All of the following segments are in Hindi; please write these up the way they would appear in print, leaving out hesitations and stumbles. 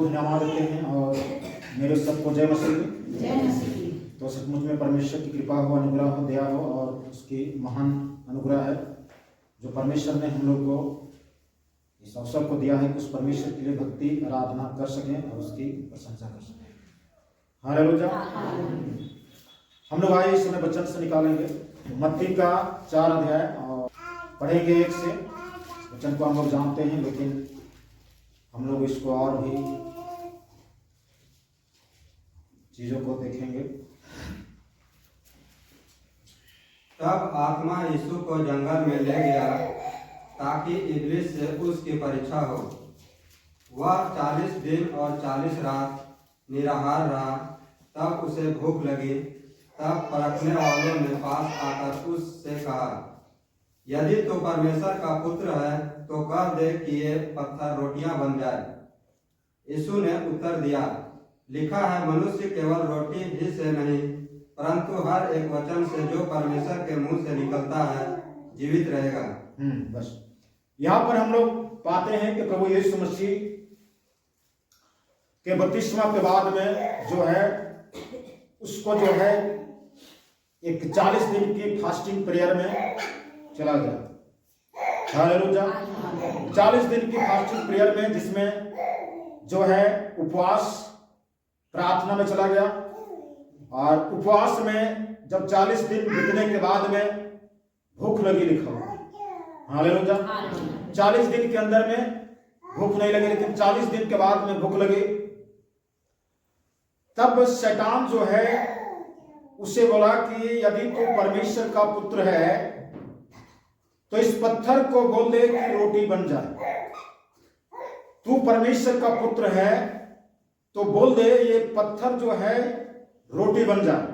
धन्यवाद देते हैं और मेरे सबको जय मसीह। जय मसीह। तो सचमुच में परमेश्वर की कृपा हो, अनुग्रह हो, दया हो और उसकी महान अनुग्रह है जो परमेश्वर ने हम लोग को इस अवसर को दिया है कि उस परमेश्वर के लिए भक्ति आराधना कर सकें और उसकी प्रशंसा कर सकें। हालेलुया। हम लोग आए इस समय वचन से निकालेंगे मत्ती का 4 अध्याय और पढ़ेंगे 1 से। वचन को हम लोग जानते हैं लेकिन हम लोग इसको और भी चीजों को देखेंगे। तब आत्मा यीशु को जंगल में ले गया ताकि इब्लिस से उसकी परीक्षा हो। वह 40 दिन और 40 रात निराहार रहा। तब उसे भूख लगी। तब परखने वालों ने पास आकर उससे कहा, यदि तू परमेश्वर का पुत्र है तो कह दे कि ये पत्थर रोटियां बन जाए। यीशु ने उत्तर दिया, लिखा है, मनुष्य केवल रोटी ही से नहीं परंतु हर एक वचन से जो परमेश्वर के मुंह से निकलता है जीवित रहेगा। बस यहाँ पर हम लोग पाते हैं कि प्रभु यीशु मसीह के बपतिस्मा के बाद में जो है उसको जो है एक 40 दिन की फास्टिंग प्रेयर में चला गया। हालेलुया। 40 दिन की फास्टिंग प्रेयर में जिसमें जो है उपवास प्रार्थना में चला गया और उपवास में जब 40 दिन बीतने के बाद में भूख लगी लिखा हुआ। हालेलुया। 40 दिन के अंदर में भूख नहीं लगी लेकिन 40 दिन के बाद में भूख लगी। तब शैतान जो है उसे बोला कि यदि तू परमेश्वर का पुत्र है तो इस पत्थर को बोल दे कि रोटी बन जाए। तू परमेश्वर का पुत्र है तो बोल दे ये पत्थर जो है रोटी बन जाए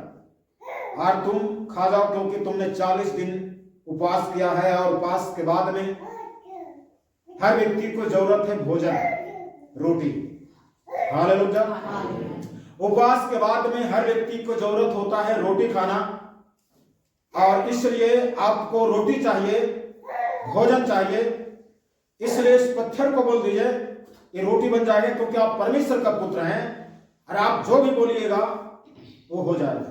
और तुम खा जाओ, क्योंकि तुमने 40 दिन उपवास किया है और उपवास के बाद में हर व्यक्ति को जरूरत है भोजन, रोटी। हालेलुया। उपवास के बाद में हर व्यक्ति को जरूरत होता है रोटी खाना और इसलिए आपको रोटी चाहिए, भोजन चाहिए। इसलिए इस पत्थर को बोल दीजिए ये रोटी बन जाएगा, क्योंकि आप परमेश्वर का पुत्र हैं और आप जो भी बोलिएगा वो हो जाएगा।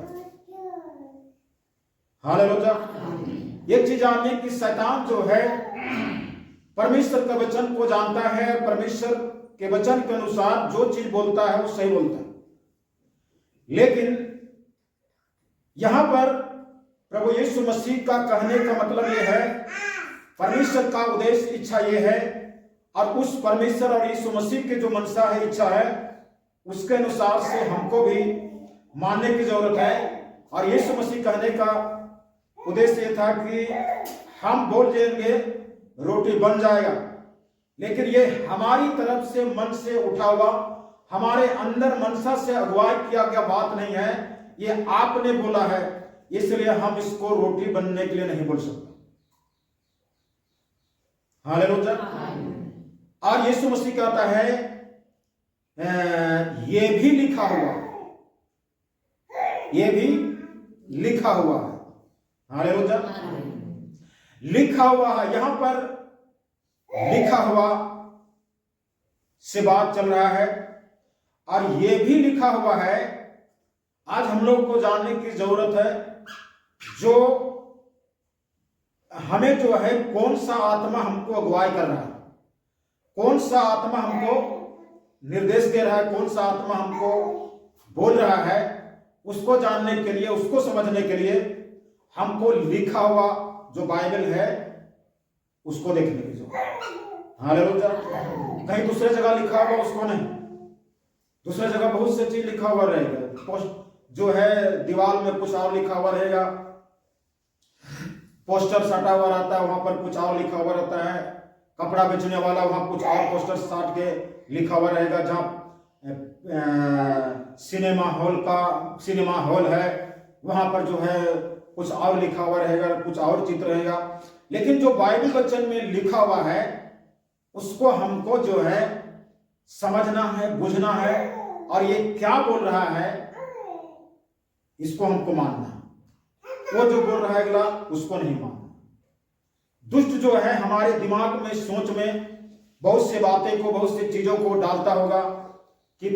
हालेलुया। एक चीज जानने की शैतान जो है परमेश्वर का वचन को जानता है, परमेश्वर के वचन के अनुसार जो चीज बोलता है वो सही बोलता है। लेकिन यहां पर प्रभु यीशु मसीह का कहने का मतलब यह है, परमेश्वर का उद्देश्य इच्छा यह है और उस परमेश्वर और यीशु मसीह के जो मनसा है, इच्छा है, उसके अनुसार से हमको भी मानने की जरूरत है। और यीशु मसीह कहने का उद्देश्य यह था कि हम बोल देंगे रोटी बन जाएगा, लेकिन ये हमारी तरफ से मन से उठा हुआ, हमारे अंदर मनसा से अगुवाई किया गया बात नहीं है। ये आपने बोला है, इसलिए हम इसको रोटी बनने के लिए नहीं बोल सकते। हालेलुया। और यीशु मसीह कहता है ये भी लिखा हुआ, ये भी लिखा हुआ है। हालेलुया। लिखा हुआ है, यहां पर लिखा हुआ से बात चल रहा है और ये भी लिखा हुआ है। आज हम लोग को जानने की जरूरत है जो हमें जो है कौन सा आत्मा हमको अगुवाई कर रहा है, कौन सा आत्मा हमको निर्देश दे रहा है, कौन सा आत्मा हमको बोल रहा है, उसको जानने के लिए, उसको समझने के लिए हमको लिखा हुआ जो बाइबल है उसको देखने की जरूरत है। हालेलुया। कहीं दूसरे जगह लिखा हुआ उसको नहीं, दूसरे जगह बहुत से चीज लिखा हुआ रहेगा, जो है दीवार में कुछ और लिखा हुआ रहेगा, पोस्टर सटा हुआ रहता है, वहां पर कुछ और लिखा हुआ रहता है, कपड़ा बेचने वाला वहां कुछ और पोस्टर साट के लिखा हुआ रहेगा, जहां सिनेमा हॉल है वहां पर जो है कुछ और लिखा हुआ रहेगा, कुछ और चित्र रहेगा। लेकिन जो बाइबल वचन में लिखा हुआ है उसको हमको जो है समझना है, बुझना है और ये क्या बोल रहा है इसको हमको मानना है। वो जो बोल रहा है अगला उसको नहीं मानना। दुष्ट जो है हमारे दिमाग में, सोच में बहुत से बातें को, बहुत सी चीजों को डालता होगा कि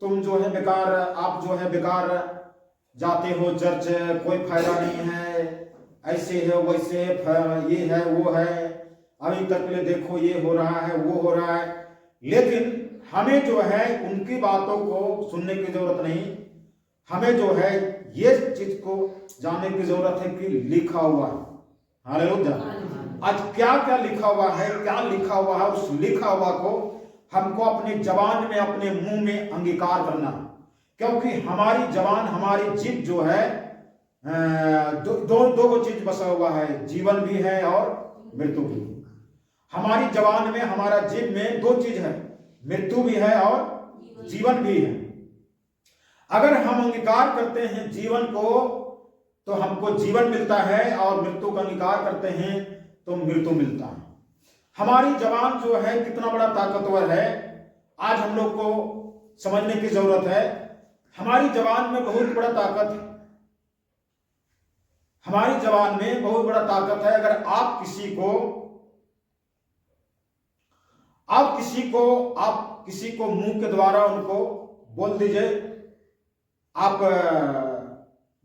तुम जो है बेकार, आप जो है बेकार जाते हो चर्च, कोई फायदा नहीं है, ऐसे है वैसे है, ये है वो है, अभी तक ले देखो ये हो रहा है वो हो रहा है। लेकिन हमें जो है उनकी बातों को सुनने की जरूरत नहीं, हमें जो है ये चीज को जानने की जरूरत है कि लिखा हुआ है। हालेलुया। आज क्या क्या लिखा हुआ है, क्या लिखा हुआ है, उस लिखा हुआ को हमको अपनी जबान में, अपने मुंह में अंगीकार करना, क्योंकि हमारी जबान, हमारी जीभ जो है दो चीज बसा हुआ है, जीवन भी है और मृत्यु भी। हमारी जबान में, हमारा जीभ में दो चीज है, मृत्यु भी है और जीवन भी है। अगर हम अंगीकार करते हैं जीवन को तो हमको जीवन मिलता है, और मृत्यु का अंगीकार करते हैं तो मृत्यु मिलता है। हमारी जबान जो है कितना बड़ा ताकतवर है, आज हम लोग को समझने की जरूरत है। हमारी जबान में बहुत बड़ा ताकत है, हमारी जबान में बहुत बड़ा ताकत है। अगर आप किसी को मुंह के द्वारा उनको बोल दीजिए आप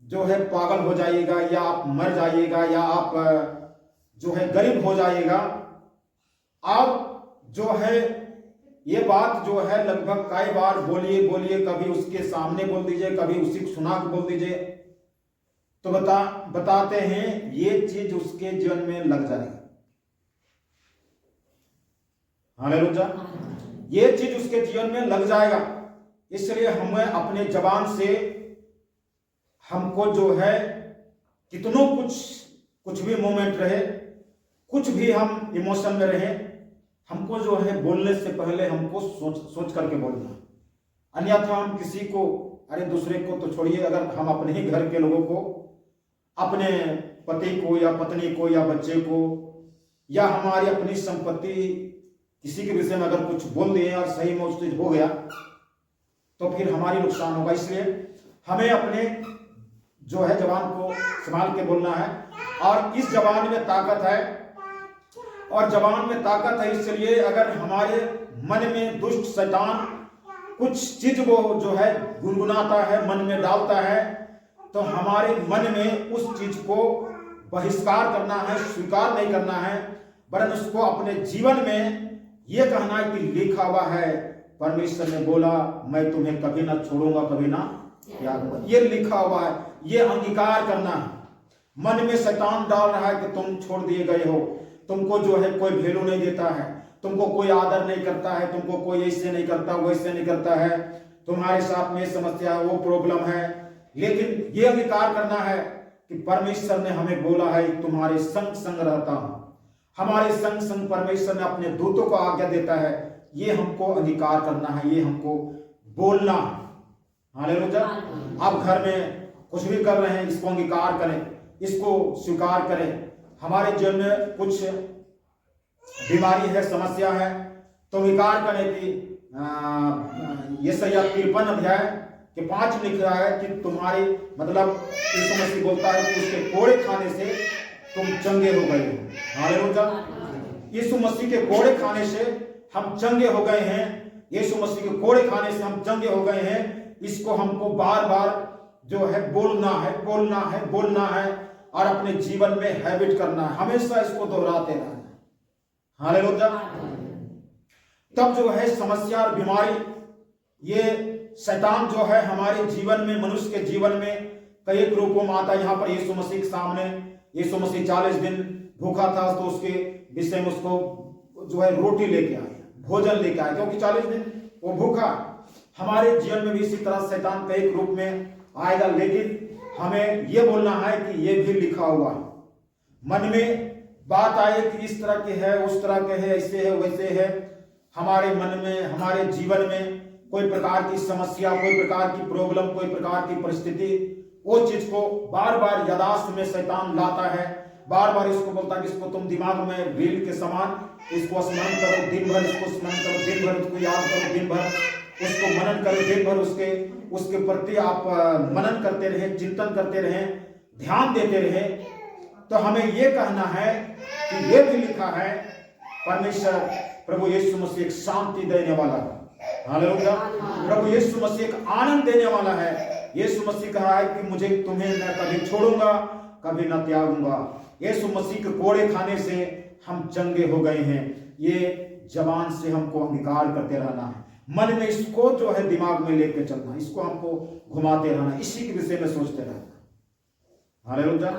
जो है पागल हो जाइएगा, या आप मर जाइएगा, या आप जो है गरीब हो जाइएगा, आप जो है ये बात जो है लगभग कई बार बोलिए, कभी उसके सामने बोल दीजिए, कभी उसी को सुना के बोल दीजिए, तो बताते हैं ये चीज उसके जीवन में लग जाएगी। हालेलुया। ये चीज उसके जीवन में लग जाएगा। इसलिए हमें अपने जबान से, हमको जो है कितनों कुछ भी मोमेंट रहे, कुछ भी हम इमोशन में रहे, हमको जो है बोलने से पहले हमको सोच करके बोलना। अन्यथा हम किसी को, अरे दूसरे को तो छोड़िए, अगर हम अपने ही घर के लोगों को, अपने पति को या पत्नी को या बच्चे को, या हमारी अपनी संपत्ति, किसी के विषय में अगर कुछ बोल दिए और सही में उस चीज हो गया तो फिर हमारी नुकसान होगा। इसलिए हमें अपने जो है जबान को संभाल के बोलना है, और इस जबान में ताकत है, और जबान में ताकत है। इसलिए अगर हमारे मन में दुष्ट शैतान कुछ चीज वो जो है गुनगुनाता है, मन में डालता है, तो हमारे मन में उस चीज को बहिष्कार करना है, स्वीकार नहीं करना है, वरन उसको अपने जीवन में ये कहना है कि लिखा हुआ है, परमेश्वर ने बोला मैं तुम्हें कभी ना छोड़ूंगा, कभी ना त्यागूंगा। ये लिखा हुआ है, ये अंगीकार करना है। मन में शैतान डाल रहा है कि तुम छोड़ दिए गए हो, तुमको जो है कोई वैल्यू नहीं देता है, तुमको कोई आदर नहीं करता है, तुमको कोई ऐसे नहीं करता, वैसे नहीं करता है, तुम्हारे साथ में समस्या है, वो प्रॉब्लम है। लेकिन ये अंगीकार करना है कि परमेश्वर ने हमें बोला है तुम्हारे संग संग रहता हूं, हमारे संग संग परमेश्वर ने अपने दूतों को आज्ञा देता है। ये हमको अंगीकार करना है, ये हमको बोलना। हालेलुया। आप घर में कुछ भी कर रहे हैं, इसको अंगीकार करें, इसको स्वीकार करें। हमारे जीवन में कुछ बीमारी है, समस्या है, तो अंगीकार करें कि यशायाह 53 अध्याय के 5 लिख रहा है कि तुम्हारी, मतलब यीशु मसीह बोलता है कि उसके कोड़े खाने से तुम चंगे हो गए हो। हालेलुया। यीशु मसीह के कोड़े खाने से हम चंगे हो गए हैं, यीशु मसीह के कोड़े खाने से हम चंगे हो गए हैं। इसको हमको बार बार जो है बोलना है, और अपने जीवन में हैबिट करना है, हमेशा इसको दोहराते रहना है। हालेलुया। तब जो है समस्या और बीमारी, ये शैतान जो है हमारे जीवन में, मनुष्य के जीवन में कई रूपों में आता है। यहाँ पर यीशु मसीह के सामने, यीशु मसीह 40 दिन भूखा था, तो उसके विषय में उसको जो है रोटी लेके आए, भोजन लेके आए, क्योंकि 40 दिन वो भूखा। हमारे जीवन में भी इसी तरह शैतान कई रूप में आएगा, लेकिन हमें यह बोलना है कि ये भी लिखा हुआ है। मन में बात आए कि इस तरह के है, उस तरह के है, ऐसे है वैसे है, हमारे मन में, हमारे जीवन में कोई प्रकार की समस्या, कोई प्रकार की प्रॉब्लम, कोई प्रकार की परिस्थिति, वो चीज को बार बार यादाश्त में शैतान लाता है। बार बार इसको बोलता है कि इसको तुम दिमाग में रील के समान इसको स्मरण करो, दिन भर इसको स्मरण करो, दिन भर उसको याद करो, दिन भर उसको मनन करो, दिन भर उसके प्रति आप मनन करते रहे, चिंतन करते रहे, ध्यान देते रहे। तो हमें ये कहना है कि ये भी लिखा है, परमेश्वर प्रभु यीशु मसीह एक शांति देने वाला है। हालेलुया। प्रभु यीशु मसीह एक आनंद देने वाला है। यीशु मसीह कहा है कि मुझे तुम्हें न कभी छोड़ूंगा, कभी न त्यागूंगा। यीशु मसीह के कोड़े खाने से हम चंगे हो गए हैं। ये जबान से हमको अंगीकार करते रहना है, मन में इसको जो है दिमाग में लेके चलना, इसको हमको घुमाते रहना, इसी के विषय में सोचते रहना। हालेलुया।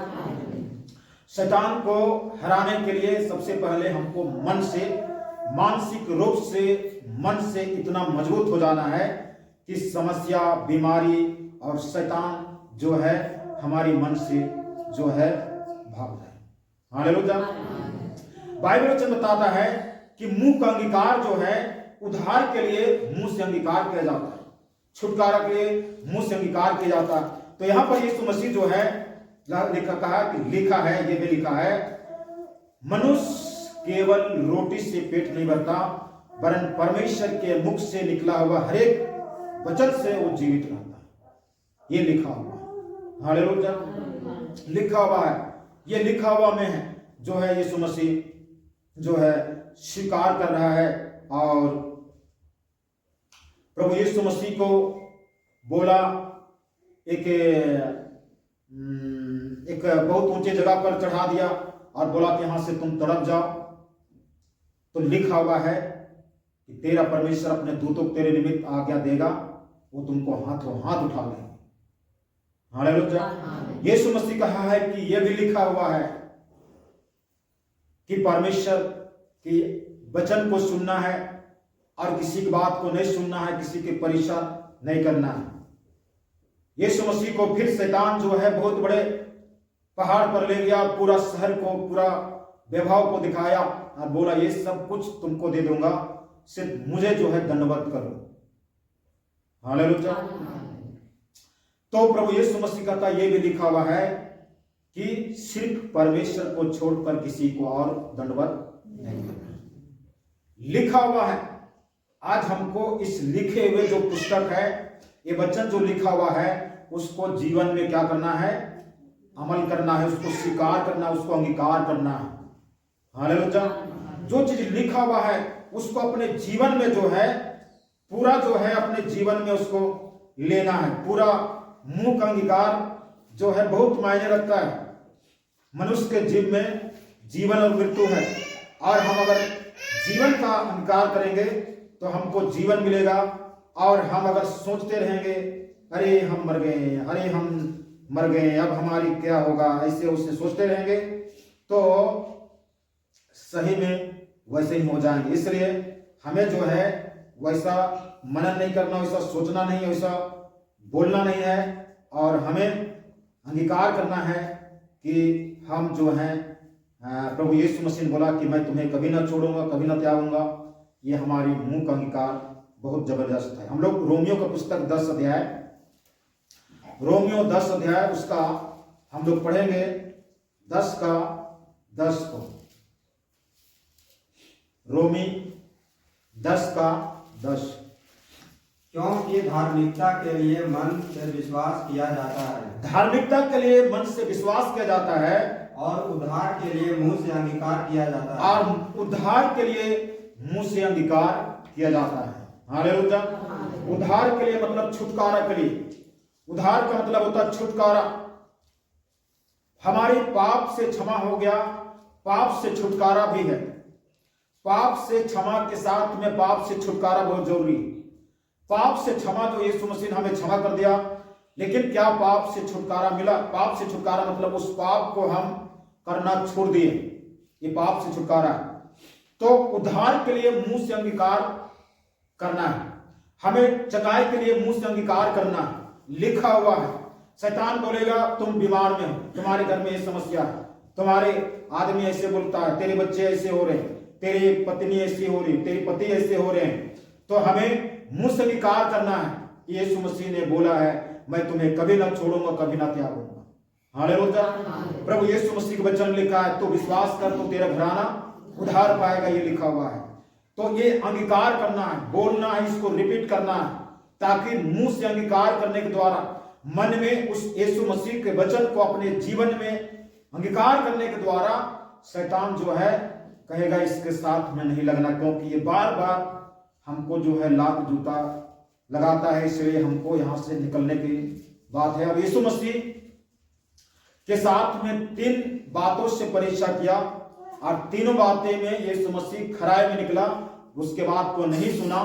शैतान को हराने के लिए सबसे पहले हमको मन से, मानसिक रूप से, मन से इतना मजबूत हो जाना है कि समस्या, बीमारी और शैतान जो है हमारी मन से जो है भाग जाए। हालेलुया। बाइबल वचन बताता है कि मुंह का अंगीकार जो है उद्धार के लिए मुंह से अंगीकार किया जाता है, छुटकारा के लिए मुंह से अंगीकार किया जाता है। तो यहां पर यीशु मसीह जो है कहा कि लिखा है, ये भी लिखा है, मनुष्य केवल रोटी से पेट नहीं भरता, वरन परमेश्वर के मुख से निकला हुआ हर एक वचन से वो जीवित रहता है। ये लिखा हुआ, हालेलुया, लिखा हुआ है। ये लिखा हुआ में है जो है यीशु मसीह जो है स्वीकार कर रहा है। और प्रभु यीशु मसीह को बोला, एक बहुत ऊंचे जगह पर चढ़ा दिया और बोला कि यहां से तुम तड़प जाओ। तो लिखा हुआ है कि तेरा परमेश्वर अपने दूतों को तेरे निमित्त आज्ञा देगा, वो तुमको हाथों हाथ उठा लेंगे। हालेलुया। यीशु मसीह कहा है कि यह भी लिखा हुआ है कि परमेश्वर की वचन को सुनना है और किसी की बात को नहीं सुनना है, किसी की परीक्षा नहीं करना है। यीशु मसीह को फिर शैतान जो है बहुत बड़े पहाड़ पर ले गया, पूरा शहर को, पूरा वैभव को दिखाया और बोला ये सब कुछ तुमको दे दूंगा, सिर्फ मुझे जो है दंडवत करो। हालेलुया। तो प्रभु यीशु मसीह कहता ये भी लिखा हुआ है कि सिर्फ परमेश्वर को छोड़कर किसी को और दंडवत नहीं करना। लिखा हुआ है। आज हमको इस लिखे हुए जो पुस्तक है, ये वचन जो लिखा हुआ है, उसको जीवन में क्या करना है? अमल करना है, उसको स्वीकार करना, उसको अंगीकार करना है। हालेलुया। जो चीज लिखा हुआ है उसको अपने जीवन में जो है पूरा जो है अपने जीवन में उसको लेना है। पूरा मुंह का अंगीकार जो है बहुत मायने रखता है। मनुष्य के जीवन में जीवन और मृत्यु है, और हम अगर जीवन का अंगीकार करेंगे तो हमको जीवन मिलेगा। और हम अगर सोचते रहेंगे अरे हम मर गए, अरे हम मर गए, अब हमारी क्या होगा, ऐसे उससे सोचते रहेंगे तो सही में वैसे ही हो जाएंगे। इसलिए हमें जो है वैसा मनन नहीं करना, वैसा सोचना नहीं, वैसा बोलना नहीं है, और हमें अंगीकार करना है कि हम जो है प्रभु यीशु मसीह ने बोला कि मैं तुम्हें कभी ना छोड़ूंगा, कभी ना त्यागूंगा। ये हमारी मुंह का अंगीकार बहुत जबरदस्त है। हम लोग रोमियो का पुस्तक 10 अध्याय, रोमियो 10 अध्याय उसका हम लोग पढ़ेंगे 10 का 10 को। रोमी 10 का 10। क्योंकि धार्मिकता के लिए मन से विश्वास किया जाता है, धार्मिकता के लिए मन से विश्वास किया जाता है, और उद्धार के लिए मुंह से अंगीकार किया जाता है। और उद्धार के लिए मुंह से अंगीकार किया जाता है। हालेलुया। उद्धार के लिए मतलब छुटकारा के लिए। उद्धार का मतलब होता है छुटकारा। हमारी पाप से क्षमा हो गया, पाप से छुटकारा भी है। पाप से क्षमा के साथ में पाप से छुटकारा बहुत जरूरी है। पाप से क्षमा तो यीशु मसीह ने हमें क्षमा कर दिया, लेकिन क्या पाप से छुटकारा मिला? पाप से छुटकारा मतलब उस पाप को हम करना छोड़ दिए, ये पाप से छुटकारा है। तो उद्धार के लिए मुंह से अंगीकार करना है, हमें चकाई के लिए मुंह से अंगीकार करना है। लिखा हुआ है। शैतान बोलेगा तुम बीमार में हो, तुम्हारे घर में ये समस्या है, तुम्हारे आदमी ऐसे बोलता है, तेरे बच्चे ऐसे हो रहे हैं, तेरी पत्नी ऐसी हो रही, तेरे पति ऐसे हो रहे हैं। तो हमें मुंह से अंगीकार करना है कि यीशु मसीह ने बोला है मैं तुम्हें कभी ना छोड़ूंगा, कभी ना त्यागूंगा। हालेलुया। प्रभु यीशु मसीह के वचन लिखा है तो विश्वास कर तो तेरा घराना उद्धार पाएगा, ये लिखा हुआ है। तो ये अंगीकार करना है, बोलना है, इसको रिपीट करना है, ताकि मुंह से अंगीकार करने के द्वारा मन में उस यीशु मसीह के वचन को अपने जीवन में अंगीकार करने के द्वारा शैतान जो है कहेगा इसके साथ में नहीं लगना, क्योंकि ये बार बार हमको जो है लात जूता लगाता है, इसलिए हमको यहां से निकलने की बात है। और यीशु मसीह के साथ में 3 बातों से परीक्षा किया और तीनों बातें में यीशु मसीह खराए में निकला, उसके बाद को नहीं सुना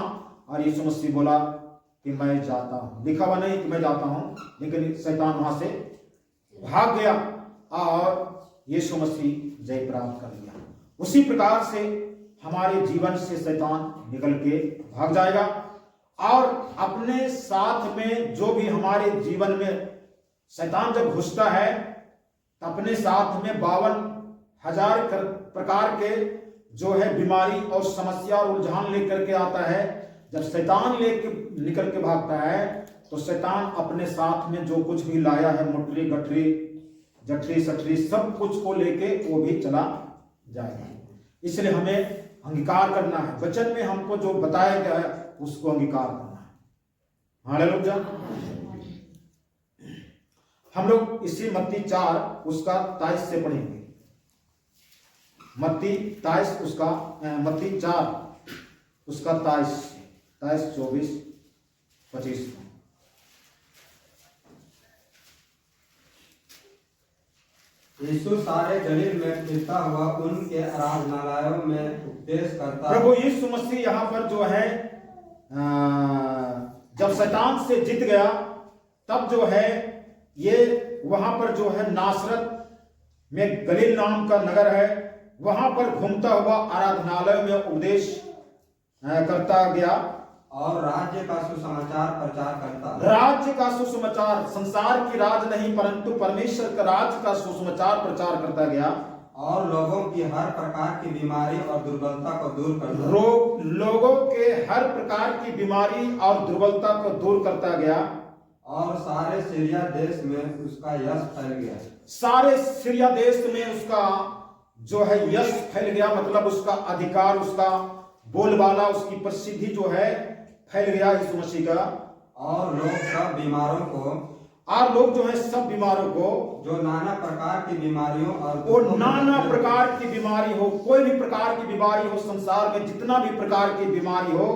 और यीशु मसीह बोला कि मैं जाता हूं। लिखा हुआ नहीं कि मैं जाता हूं, लेकिन शैतान वहां से भाग गया और यीशु मसीह जय प्राप्त कर लिया। उसी प्रकार से हमारे जीवन से शैतान निकल के भाग जाएगा और अपने साथ में जो भी हमारे जीवन में शैतान जब घुसता है तो अपने साथ में 52,000 प्रकार के जो है बीमारी और समस्या और उलझान लेकर के आता है। जब शैतान लेके निकल के भागता है तो शैतान अपने साथ में जो कुछ भी लाया है, मुटरी गठरी जठरी सठरी सब कुछ को लेके वो भी चला जाएगा। इसलिए हमें अंगीकार करना है, वचन में हमको जो बताया गया है उसको अंगीकार करना है। हालेलुया। हम लोग इसी मत्ती 4 उसका 23 से पढ़ेंगे। मत्ती 4 उसका 23, 24, 25। यीशु सारे गलील में फिरता हुआ उनके आराधनालयों में उपदेश करता। प्रभु यीशु मसीह यहाँ पर जो है जब शैतान से जीत गया तब जो है ये वहां पर जो है नासरत में गलील नाम का नगर है, वहां पर घूमता हुआ आराधनालय में उपदेश करता गया और राज्य का सुसमाचार प्रचार करता। राज्य का सुसमाचार, संसार की राज नहीं परंतु परमेश्वर का राज्य का सुसमाचार प्रचार करता गया और लोगों की हर प्रकार की बीमारी और दुर्बलता को दूर करता। लोगों के हर प्रकार की बीमारी और दुर्बलता को दूर करता गया और सारे सीरिया देश में उसका यश फैल गया। सारे सीरिया देश में उसका जो है यश फैल गया, मतलब उसका अधिकार, उसका बोलबाला, उसकी प्रसिद्धि जो है फैल गया यीशु मसीह का। और लोग सब बीमारों को, और लोग जो है सब बीमारों को, जो नाना प्रकार की बीमारियों और वो नाना प्रकार की बीमारी हो, कोई भी प्रकार की बीमारी हो, संसार में जितना भी प्रकार की बीमारी हो,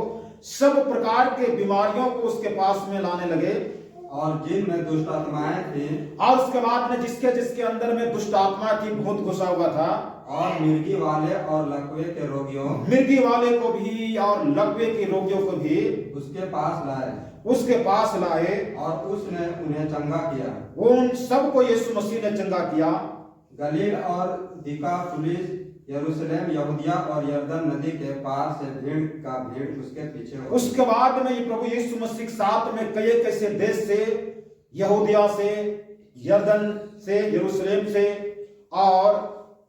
सब प्रकार के बीमारियों को उसके पास में लाने लगे। और जिनमें दुष्ट आत्माएं थी, और उसके बाद में जिसके अंदर में दुष्ट आत्मा की भूत घुसा हुआ था, और मिर्गी वाले और लकवे के रोगियों, मिर्गी वाले को भी और लकवे के रोगियों को भी उसके पास लाए और उसने उन्हें चंगा किया। उन सबको यीशु मसीह ने चंगा किया। गलील और दिकापुलिस, यरूशलेम, यहूदिया और यरदन नदी के पार से भीड़ उसके पीछे हो। उसके बाद में ये प्रभु यीशु मसीह साथ में कई कैसे देश से, यहूदिया से, यरदन से, यरूशलेम से और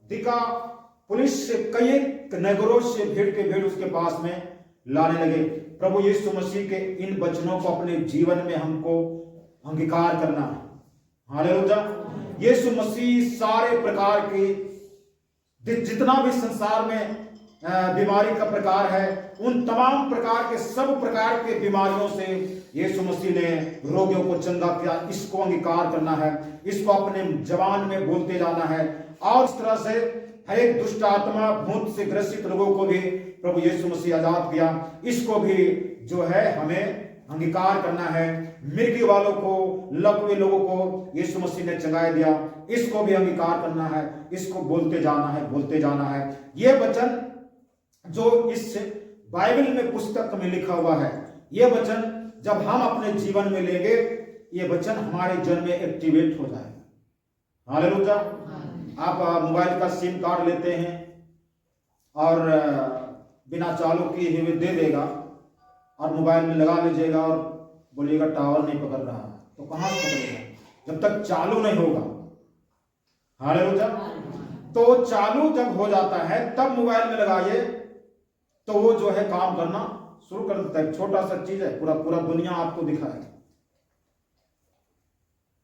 दिकापुलिस से कई नगरों से भीड़ के भीड़ उसके पास में लाने लगे। प्रभु यीशु मसीह के इन वचनों को अपने जीवन में हमको अंगीकार करना है। हालेलुया। यीशु मसीह सारे प्रकार के जितना भी संसार में बीमारी का प्रकार है, उन तमाम प्रकार के सब प्रकार के बीमारियों से यीशु मसीह ने रोगियों को चंगा किया। इसको अंगीकार करना है, इसको अपने जबान में बोलते जाना है और इस तरह से हर एक दुष्ट आत्मा भूत से ग्रसित लोगों को भी प्रभु यीशु मसीह आजाद किया। इसको भी जो है हमें अंगीकार करना है। मिर्गी वालों को, लकवे लोगों को यीशु मसीह ने चंगाई दिया, इसको भी अंगीकार करना है, इसको बोलते जाना है। ये वचन जो इस बाइबल में पुस्तक में लिखा हुआ है, ये वचन जब हम अपने जीवन में लेंगे, ये वचन हमारे जीवन में एक्टिवेट हो जाएगा। हालेलुया। आप मोबाइल का सिम कार्ड लेते हैं और बिना चालू किए हुए दे देगा और मोबाइल में लगा लीजिएगा और बोलिएगा टावर नहीं पकड़ रहा है, तो कहां से पकड़ेगा जब तक चालू नहीं होगा। हालेलुया। तो चालू जब हो जाता है तब मोबाइल में लगाइए तो वो जो है काम करना शुरू कर देता है। छोटा सा चीज है, पूरा दुनिया आपको दिखाएगा।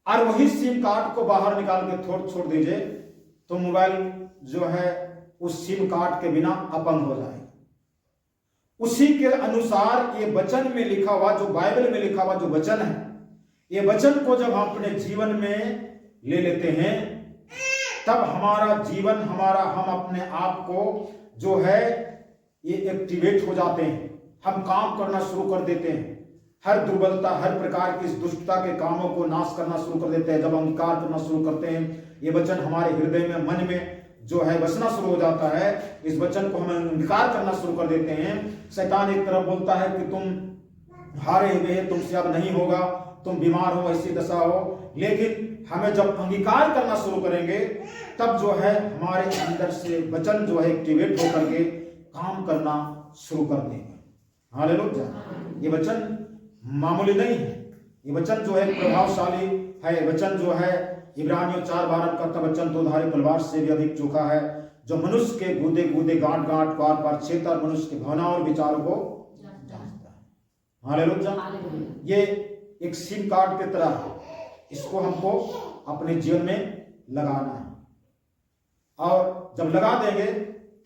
और वही सिम कार्ड को बाहर निकाल के छोड़ दीजिए तो मोबाइल जो है उस सिम कार्ड के बिना अपंग हो जाएगा। उसी के अनुसार ये वचन में लिखा हुआ, जो बाइबल में लिखा हुआ जो वचन है, ये वचन को जब हम अपने जीवन में ले लेते हैं तब हमारा जीवन, हम अपने आप को जो है ये एक्टिवेट हो जाते हैं। हम काम करना शुरू कर देते हैं। हर दुर्बलता, हर प्रकार की इस दुष्टता के कामों को नाश करना शुरू कर देते हैं। जब हम अंगीकार करना शुरू करते हैं, ये वचन हमारे हृदय में, मन में जो है बसना शुरू हो जाता है, इस वचन को हम अंगीकार करना शुरू कर देते हैं। शैतान एक तरफ बोलता है कि तुम हारे हुए, तुमसे अब नहीं होगा, तुम बीमार हो, ऐसी दशा हो। लेकिन हमें जब अंगीकार करना शुरू करेंगे, तब जो है हमारे अंदर से वचन जो है एक्टिवेट होकर के काम करना शुरू कर देगा। हालेलुया। ये वचन मामूली नहीं है, ये वचन जो है प्रभावशाली है। वचन जो है इब्रानियों 4:12 का वचन दो धारी तलवार से भी अधिक चोखा है, जो मनुष्य के गूदे गूदे, गांठ गांठ, पार पार छेदता और मनुष्य के भावना और विचारों को जांचता है। हालेलुया। ये एक सिम कार्ड की तरह है, इसको हमको अपने जीवन में लगाना है, और जब लगा देंगे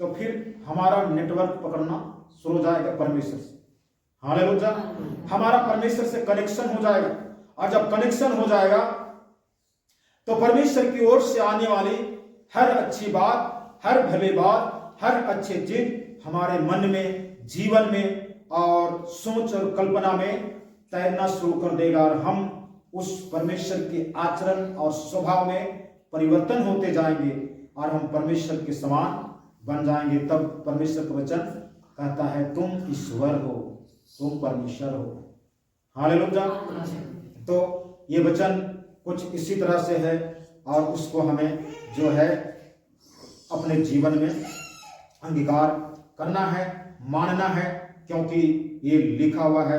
तो फिर हमारा नेटवर्क पकड़ना शुरू हो जाएगा परमेश्वर से। हालेलुया। हमारा परमेश्वर से कनेक्शन हो जाएगा, और जब कनेक्शन हो जाएगा तो परमेश्वर की ओर से आने वाली हर अच्छी बात, हर भली बात, हर अच्छी चीज हमारे मन में, जीवन में और सोच और कल्पना में तैरना शुरू कर देगा, और हम उस परमेश्वर के आचरण और स्वभाव में परिवर्तन होते जाएंगे, और हम परमेश्वर के समान बन जाएंगे। तब परमेश्वर का वचन कहता है, तुम ईश्वर हो, तुम परमेश्वर हो। हालेलुया। तो ये वचन कुछ इसी तरह से है, और उसको हमें जो है अपने जीवन में अंगीकार करना है, मानना है, क्योंकि ये लिखा हुआ है।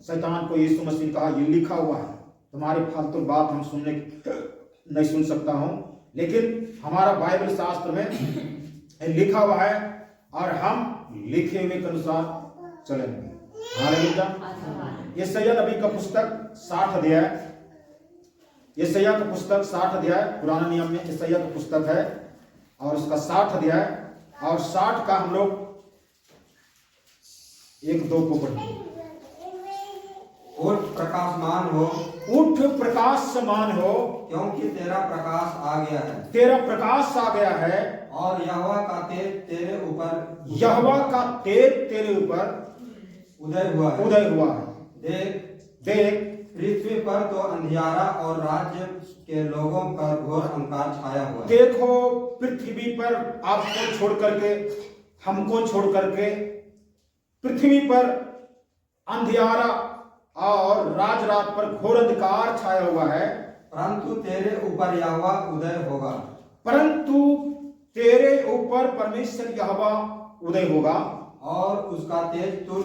शैतान को यीशु मसीह ने कहा, ये लिखा हुआ है, तुम्हारी फालतू बात हम सुनने नहीं सुन सकता हूं, लेकिन हमारा बाइबल शास्त्र में लिखा हुआ है, और हम लिखे हुए के अनुसार चलेंगे। हालेलुया। यशायाह नबी का पुस्तक 60 अध्याय, यशायाह का पुस्तक 60 अध्याय, पुराना नियम में यशायाह का पुस्तक है, और उसका 60 अध्याय, और 60 का हम लोग 1-2 को पढ़ेंगे। उठ प्रकाशमान हो, उठ प्रकाशमान हो, क्योंकि तेरा प्रकाश आ गया है, तेरा प्रकाश आ गया है, और यहोवा का तेज तेरे ऊपर, यहोवा का तेज तेरे ऊपर उदय हुआ है। उदय हुआ है। देख पृथ्वी पर तो अंधियारा और राज्य के लोगों पर घोर अंधकार छाया हुआ है। देखो, पृथ्वी पर आपको छोड़ करके, हमको छोड़ करके पृथ्वी पर अंधियारा और राज रात पर घोर अंधकार छाया हुआ है, परंतु तेरे ऊपर यहोवा उदय होगा, परंतु तेरे ऊपर परमेश्वर यहोवा उदय होगा, और उसका तेज तुझ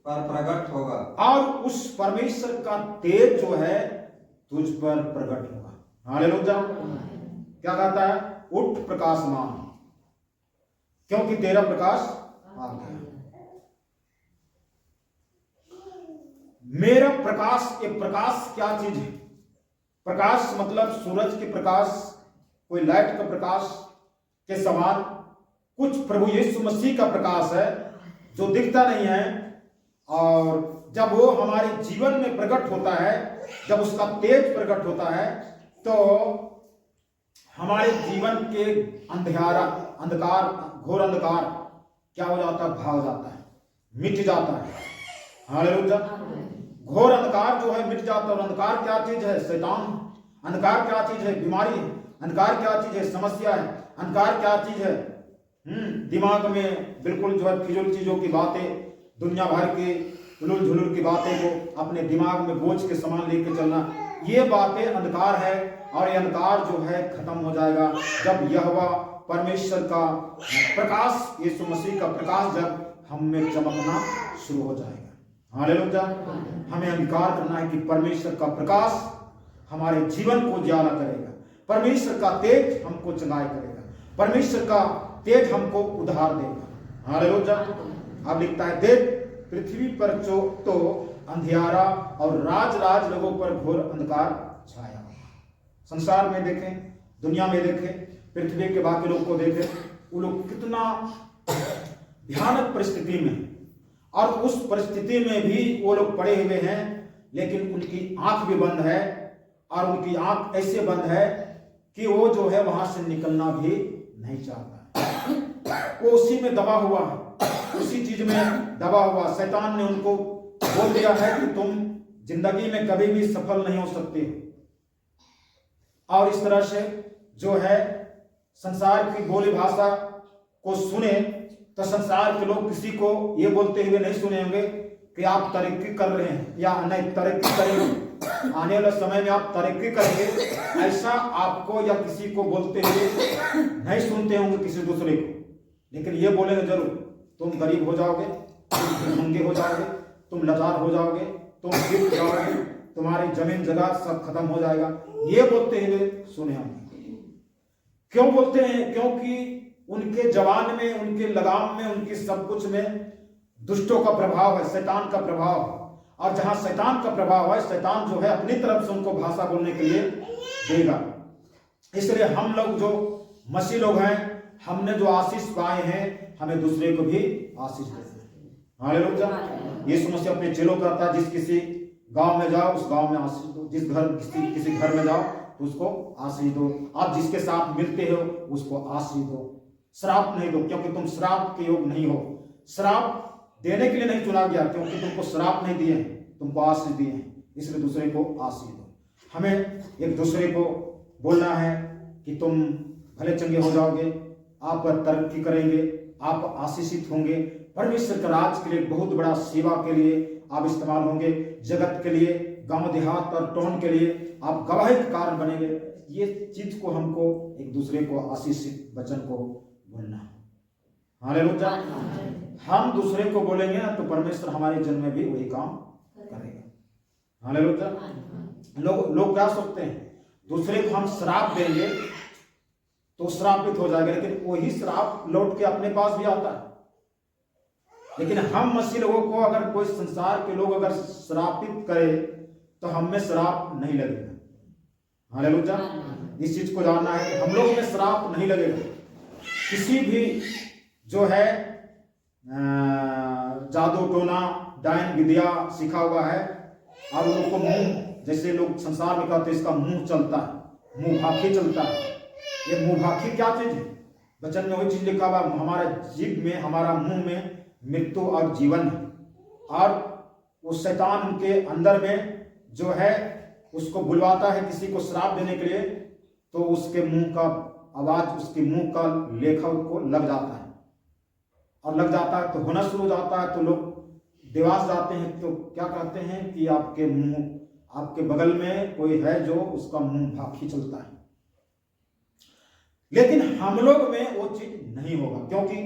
पर प्रकट होगा, और उस परमेश्वर का तेज जो है तुझ पर प्रकट होगा। हालेलुया। क्या कहता है? उठ प्रकाशमान, क्योंकि तेरा प्रकाश आ गया। मेरा प्रकाश, ये प्रकाश क्या चीज है? प्रकाश मतलब सूरज के प्रकाश, कोई लाइट का प्रकाश के समान कुछ प्रभु यीशु मसीह का प्रकाश है, जो दिखता नहीं है, और जब वो हमारे जीवन में प्रकट होता है, जब उसका तेज प्रकट होता है, तो हमारे जीवन के अंधकार, घोर अंधकार क्या हो जाता है? भाग जाता है, मिट जाता है। हालेलुया। घोर अंधकार जो है मिट जाता है। और अंधकार क्या चीज है? शैतान। अंधकार क्या चीज है? बीमारी। अंधकार क्या चीज है? समस्या है। अंधकार क्या चीज है? दिमाग में बिल्कुल जो है फिजूल चीजों की बातें, दुनिया भर की उलूल झुलूल की बातें को अपने दिमाग में बोझ के समान लेके चलना, ये बातें अंधकार है। और ये अंधकार जो है खत्म हो जाएगा जब यहोवा परमेश्वर का प्रकाश, यीशु मसीह का प्रकाश जब हम में चमकना शुरू हो जाएगा। हालेलुया। हमें अंगीकार करना है कि परमेश्वर का प्रकाश हमारे जीवन को उजाला करेगा, परमेश्वर का तेज हमको चंगाई करेगा, परमेश्वर का तेज हमको उद्धार देगा। हालेलुया। अब लिखता है, देख पृथ्वी पर तो अंधियारा और राज लोगों पर घोर अंधकार छाया। संसार में देखें, दुनिया में देखें, पृथ्वी के बाकी लोग को देखें, वो लोग कितना भयानक परिस्थिति में, और उस परिस्थिति में भी वो लोग पड़े हुए हैं, लेकिन उनकी आंख भी बंद है, और उनकी आंख ऐसे बंद है कि वो जो है वहां से निकलना भी नहीं चाहता, वो उसी में दबा हुआ है। उसी चीज में दबा हुआ शैतान ने उनको बोल दिया है कि तुम जिंदगी में कभी भी सफल नहीं हो सकते हो। और इस तरह से जो है संसार की बोली भाषा को सुने तो संसार के लोग किसी को ये बोलते हुए नहीं सुने होंगे कि आप तरक्की कर रहे हैं या नहीं तरक्की करेंगे, आने वाले समय में आप तरक्की करेंगे, ऐसा आपको या किसी को बोलते हुए नहीं सुनते होंगे किसी दूसरे को। लेकिन ये बोलेंगे जरूर, तुम गरीब हो जाओगे, तुम नंगे हो जाओगे, तुम लाचार हो जाओगे, तुम गिर जाओगे, तुम्हारी जमीन जगह सब खत्म हो जाएगा, ये बोलते हुए सुने हम। क्यों बोलते हैं? क्योंकि उनके जवान में, उनके लगाम में, उनकी सब कुछ में दुष्टों का प्रभाव है, शैतान का प्रभाव है। और जहां शैतान का प्रभाव है, शैतान जो है अपनी तरफ से उनको भाषा बोलने के लिए देगा। इसलिए हम लोग जो मसीह लोग हैं, हमने जो आशीष पाए हैं, हमें दूसरे को भी आशीष देना है। हालेलुया। यीशु मसीह अपने चेलों को कहता है, जिस किसी गांव में जाओ उस गांव में आशीष दो, जिस घर किसी घर में जाओ तो उसको आशीष दो, आप जिसके साथ मिलते हो उसको आशीष दो, श्राप नहीं दो, क्योंकि तुम श्राप के योग नहीं हो। श्राप देने के लिए नहीं चुना गया, क्योंकि तुमको श्राप नहीं दिए हैं, तुमको आशीष दिए हैं, इसलिए दूसरे को आशीष दो। हमें एक दूसरे को बोलना है कि तुम भले चंगे हो जाओगे, आप तरक्की करेंगे, आप आशीषित होंगे, परमेश्वर का राज के लिए, बहुत बड़ा सेवा के लिए आप इस्तेमाल होंगे, जगत के लिए, गांव देहात और टाउन के लिए आप गवाही के कारण बनेंगे। ये चीज को हमको एक दूसरे को आशीषित वचन को बोलना है। हालेलुया। हम दूसरे को बोलेंगे ना तो परमेश्वर हमारे जन्म में भी वही काम करेगा। हालेलुया। लोग क्या सोचते हैं, दूसरे को हम श्राप देंगे तो श्रापित हो जाएगा, लेकिन वही श्राप लौट के अपने पास भी आता है। लेकिन हम मसीह लोगों को अगर कोई संसार के लोग अगर श्रापित करे तो हम में श्राप नहीं लगेगा। हालेलुया। इस चीज को जानना है कि हम लोग में श्राप नहीं लगेगा। किसी भी जो है जादू टोना डायन विद्या सीखा हुआ है और उनको मुंह, जैसे लोग संसार में कहते हैं इसका मुंह चलता है, मुंह भाखी चलता है। ये मुंह भाखी क्या चीज है? वचन में वही चीज लिखा हुआ, हमारा जीभ में, हमारा मुंह में मृत्यु और जीवन है। और उस शैतान उनके अंदर में जो है उसको बुलवाता है किसी को श्राप देने के लिए, तो उसके मुंह का आवाज, उसके मुंह का लेखा उसको लग जाता है, और लग जाता है तो होना शुरू हो जाता है। तो लोग देवास जाते हैं तो क्या कहते हैं कि आपके मुंह, आपके बगल में कोई है जो उसका मुंह भाखी चलता है। लेकिन हम लोग में वो चीज नहीं होगा, क्योंकि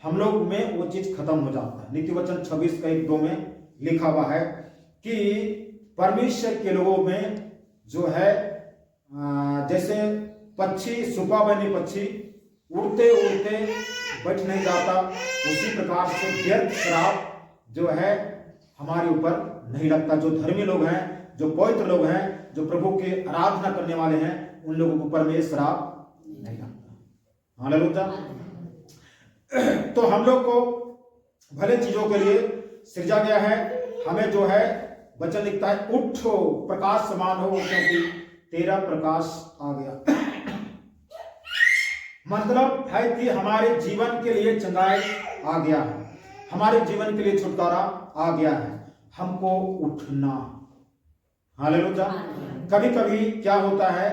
हम लोग में वो चीज खत्म हो जाता है। नीति वचन 26:1-2 में लिखा हुआ है कि परमेश्वर के लोगों में जो है जैसे पक्षी, सुपा बनी पक्षी उड़ते उड़ते बैठ नहीं जाता, उसी प्रकार से व्यर्थ श्राप जो है हमारे ऊपर नहीं लगता। जो धर्मी लोग हैं, जो पवित्र लोग हैं, जो प्रभु की आराधना करने वाले हैं, उन लोगों के ऊपर में श्राप नहीं लगता। हालेलुया। तो हम लोग को भले चीजों के लिए सृजा गया है। हमें जो है वचन लिखता है, उठो प्रकाश समान हो, क्योंकि तेरा प्रकाश आ गया। मतलब है कि हमारे जीवन के लिए चंगाई आ गया है, हमारे जीवन के लिए छुटकारा आ गया है। हमको उठना। हालेलुया। कभी कभी क्या होता है,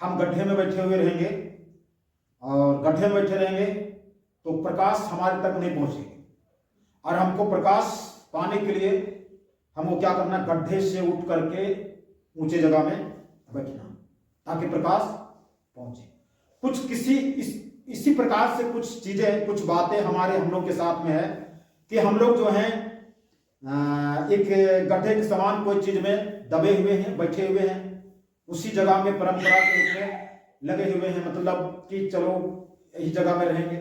हम गड्ढे में बैठे हुए रहेंगे, और गड्ढे में बैठे रहेंगे तो प्रकाश हमारे तक नहीं पहुंचेगी, और हमको प्रकाश पाने के लिए हमको क्या करना, गड्ढे से उठ करके ऊंचे जगह में बैठना, ताकि प्रकाश पहुंचे। कुछ इसी प्रकार से कुछ चीजें, कुछ बातें हम लोग के साथ में है कि हम लोग जो हैं एक गड्ढे के समान कोई चीज में दबे हुए हैं, बैठे हुए हैं, उसी जगह में परंपरा के रूप में लगे हुए हैं, मतलब कि चलो इस जगह में रहेंगे।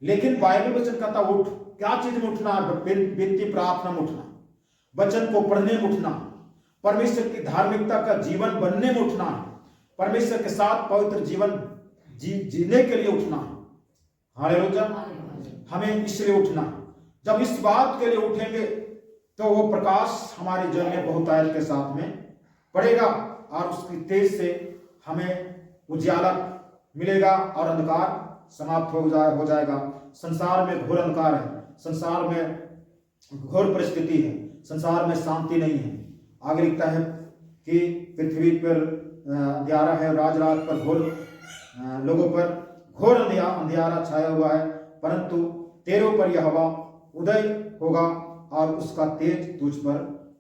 लेकिन बाइबल वचन कहता उठ। क्या चीज में उठना? विनती प्रार्थना में उठना, वचन को पढ़ने में उठना, परमेश्वर की धार्मिकता का जीवन बनने में उठना, परमेश्वर के साथ पवित्र जीवन जीने के लिए उठना। हालेलुया। हमें इसलिए उठना। जब इस बात के लिए उठेंगे तो वो प्रकाश हमारे जीवन में बहुतायत के साथ में पड़ेगा, और उसकी तेज से हमें उजाला मिलेगा और अंधकार समाप्त हो जाएगा। संसार में घोर अंधकार है, संसार में घोर परिस्थिति है, संसार में शांति नहीं है। आगे लिखता है कि पृथ्वी पर अंधियारा है, राज रात पर घोर लोगों पर घोर अंधियारा छाया हुआ है, परंतु तेरे ऊपर यह हवा उदय होगा और उसका तेज तुझ पर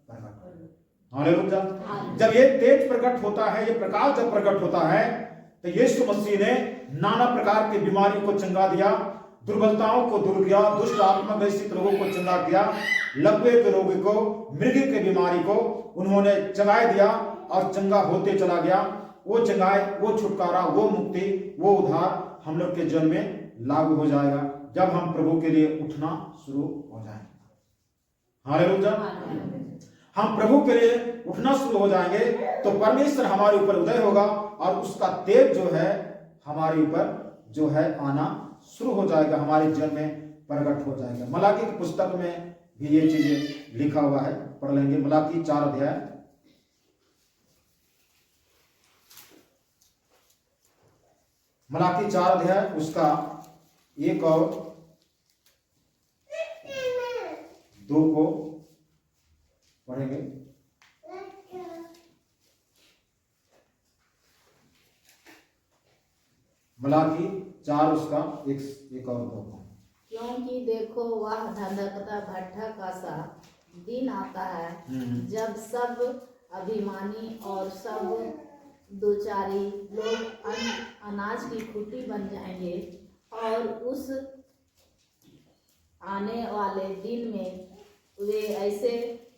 प्रकट होगा। हालेलुया। जब ये तेज प्रकट होता है, ये प्रकाश जब प्रकट होता है, तो यीशु मसीह ने नाना प्रकार की बीमारी को चंगा दिया, दुर्बलताओं को दूर किया, दुष्ट आत्मा ग्रसित लोगों को चंगा किया, लकवे के रोगी को, मृग के बीमारी को उन्होंने चंगाई दिया और चंगा होते चला गया। वो चंगाई, वो छुटकारा, वो मुक्ति, वो उद्धार हम लोग के जीवन में लागू हो जाएगा जब हम प्रभु के लिए उठना शुरू हो जाएंगे। हालेलुया। हम प्रभु के लिए उठना शुरू हो जाएंगे तो परमेश्वर हमारे ऊपर उदय होगा और उसका तेज जो है हमारे ऊपर जो है आना शुरू हो जाएगा, हमारे जीवन में प्रकट हो जाएगा। मलाकी की पुस्तक में भी ये चीजें लिखा हुआ है, पढ़ लेंगे। मलाकी 4 अध्याय, मलाकी 4 अध्याय उसका 1 और 2 को पढ़ेंगे। मलाकी 4 उसका 1 और 2 को। क्योंकि देखो वह धंधकता भट्ठा का सा दिन आता है जब सब अभिमानी और सब दुचारी लोग अनाज की खुटी बन जाएंगे, और उस आने वाले दिन में वे ऐसे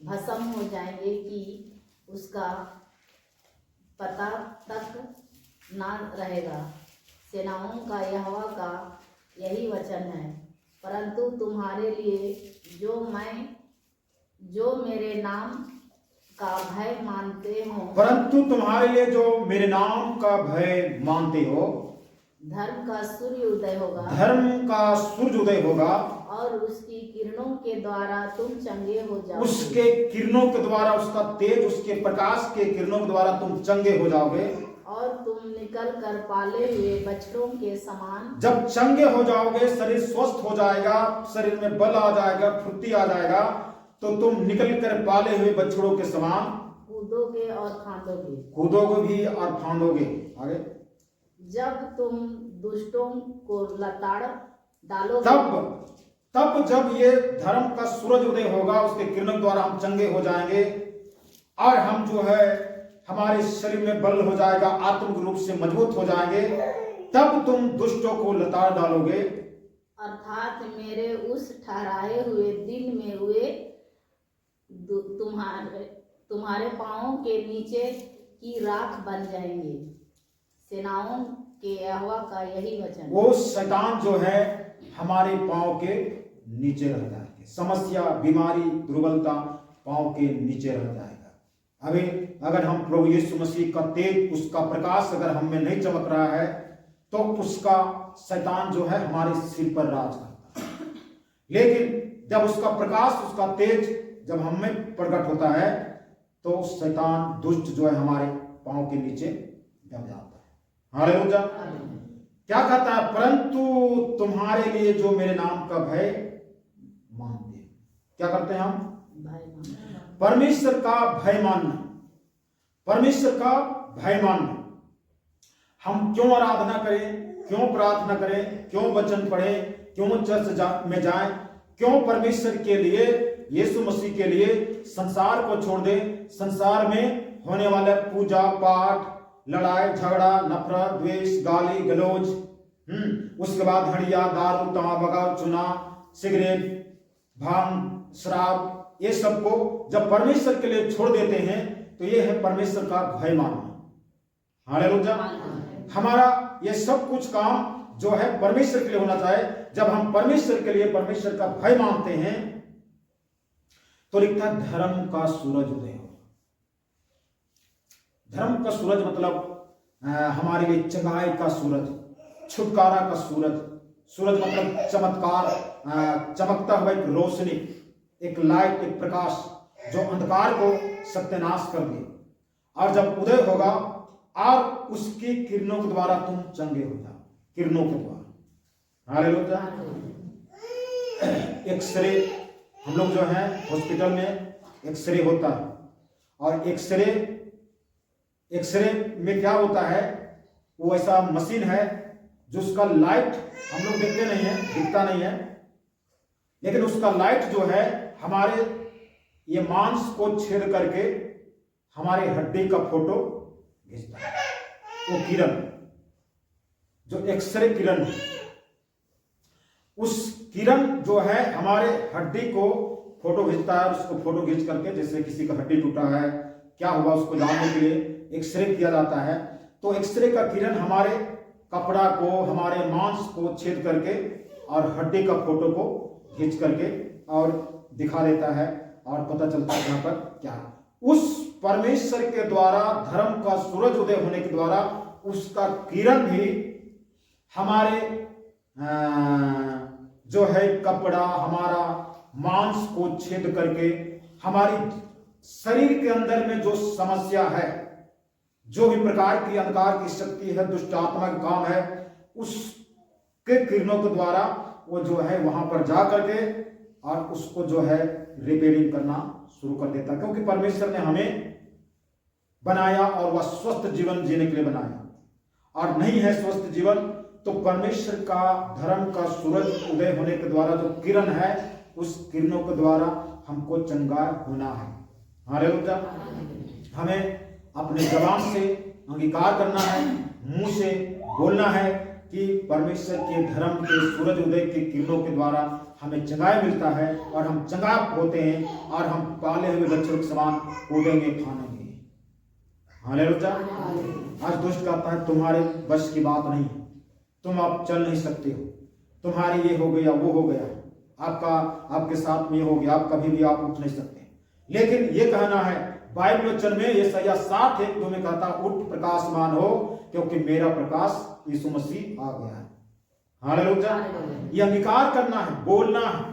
भस्म हो जाएंगे कि उसका पता तक ना रहेगा। सेनाओं का यहोवा का यही वचन है, परंतु तुम्हारे लिए जो मेरे नाम का भय मानते हो, परंतु तुम्हारे लिए जो मेरे नाम का भय मानते हो, धर्म का सूर्य उदय होगा, धर्म का सूर्य उदय होगा, और उसकी किरणों के द्वारा तुम चंगे हो जाओगे। उसके किरणों के द्वारा, उसका तेज, उसके प्रकाश के किरणों के द्वारा तुम चंगे हो जाओगे, और तुम निकल कर पाले हुए बछड़ों के समान, जब चंगे हो जाओगे, शरीर स्वस्थ हो जाएगा, शरीर में बल आ जाएगा, फुर्ती आ जाएगा, तो तुम निकल कर पाले हुए बछड़ों के समान कूदोगे और फांदोगे, कूदोगे भी और फांदोगे। आगे, जब तुम दुष्टों को लताड़ डालोगे, तब जब ये धर्म का सूरज उदय होगा, उसके किरणों द्वारा हम चंगे हो जाएंगे और हम जो है हमारे शरीर में बल हो जाएगा, आत्मिक रूप से मजबूत हो जाएंगे, तब तुम दुष्टों को लताड़ डालोगे। अर्थात मेरे उस ठहराए हुए दिन में वे तुम्हारे पांवों के नीचे की राख बन जाएंगे। सेनाओं के यहोवा का यही वचन। वो शैतान जो है हमारे पांव के नीचे रह जाएंगे, समस्या, बीमारी, दुर्बलता पांव के नीचे रह जाएगा। अभी अगर हम प्रभु यीशु मसीह का तेज, उसका प्रकाश अगर हम में नहीं चमक रहा है, तो उसका शैतान जो है हमारे सिर पर राज करता है। लेकिन जब उसका प्रकाश, उसका तेज जब हम में प्रकट होता है, तो शैतान दुष्ट जो है हमारे पांव के नीचे दब जाता है। हालेलुया। क्या कहता है? परंतु तुम्हारे लिए जो मेरे नाम का भय मानते हैं। क्या करते हैं हम? परमेश्वर का भय मानना, परमेश्वर का भय मानना। हम क्यों आराधना करें, क्यों प्रार्थना करें, क्यों वचन पढ़ें, क्यों चर्च में जाएं, क्यों परमेश्वर के लिए, यीशु मसीह के लिए संसार को छोड़ दें। संसार में होने वाला पूजा पाठ, लड़ाई झगड़ा, नफरत, द्वेष, गाली गलौज, उसके बाद हड़िया, दारू, तंबाकू, चूना, सिगरेट, भांग, शराब, ये सब को जब परमेश्वर के लिए छोड़ देते हैं, तो ये है परमेश्वर का भय मानना। हालेलुया। हमारा ये सब कुछ काम जो है परमेश्वर के लिए होना चाहिए। जब हम परमेश्वर के लिए परमेश्वर का भय मानते हैं, तो लिखता है धर्म का सूरज उदय हो। धर्म का सूरज मतलब हमारे लिए चंगाई का सूरज, छुटकारा का सूरज। सूरज मतलब चमत्कार, चमकता हुआ एक रोशनी, एक लाइट, एक प्रकाश जो अंधकार को सत्यानाश कर दे। और जब उदय होगा और उसकी किरणों के द्वारा तुम चंगे हो जाओ, किरणों के द्वारा। हालेलुया। एक्सरे, हम लोग जो है हॉस्पिटल में एक्सरे होता है, और एक्सरे में क्या होता है, वो ऐसा मशीन है जो उसका लाइट हम लोग देखते नहीं है, दिखता नहीं है, लेकिन उसका लाइट जो है हमारे ये मांस को छेद करके हमारे हड्डी का फोटो खींचता है। वो किरण जो एक्सरे किरण, उस किरण जो है हमारे हड्डी को फोटो खींचता है। उसको फोटो खींच करके, जैसे किसी का हड्डी टूटा है, क्या हुआ उसको जानने के लिए एक्सरे किया जाता है। तो एक्सरे का किरण हमारे कपड़ा को, हमारे मांस को छेद करके और हड्डी का फोटो को खींच करके और दिखा देता है, और पता चलता है यहाँ पर क्या है। उस परमेश्वर के द्वारा, धर्म का सूरज उदय होने के द्वारा उसका किरण भी हमारे जो है कपड़ा, हमारा मांस को छेद करके हमारी शरीर के अंदर में जो समस्या है, जो भी प्रकार की अंधकार की शक्ति है, दुष्ट आत्मा का काम है, उसके किरणों के द्वारा वो जो है वहां पर जा करके और उसको जो है रिपेयरिंग करना शुरू कर देता, क्योंकि परमेश्वर ने हमें बनाया और वह स्वस्थ जीवन जीने के लिए बनाया, और नहीं है स्वस्थ जीवन तो परमेश्वर का धर्म का सूरज उदय होने के द्वारा जो किरण है, उस किरणों के द्वारा हमको चंगा होना है। हालेलुया। हमें अपने जबान से अंगीकार करना है, मुंह से बोलना है कि परमेश्वर के धर्म के सूरज उदय के किरणों के द्वारा हमें चंगाई मिलता है, और हम चंगा होते हैं, और हम पाले हुए बच्चों के समान कूदेंगे, फानेंगे। हालेलुया। आज दुष्ट कहता है तुम्हारे बस की बात नहीं, तुम अब चल नहीं सकते हो, तुम्हारी ये हो गया, वो हो गया, आपके साथ में ये हो गया, आप कभी भी आप उठ नहीं सकते। लेकिन ये कहना है बाइबल वचन में, यशायाह 60:1 में कहता, उठ प्रकाशमान हो, क्योंकि मेरा प्रकाश यीशु मसीह आ गया है। हालेलुया। ये अंगीकार करना है, बोलना है।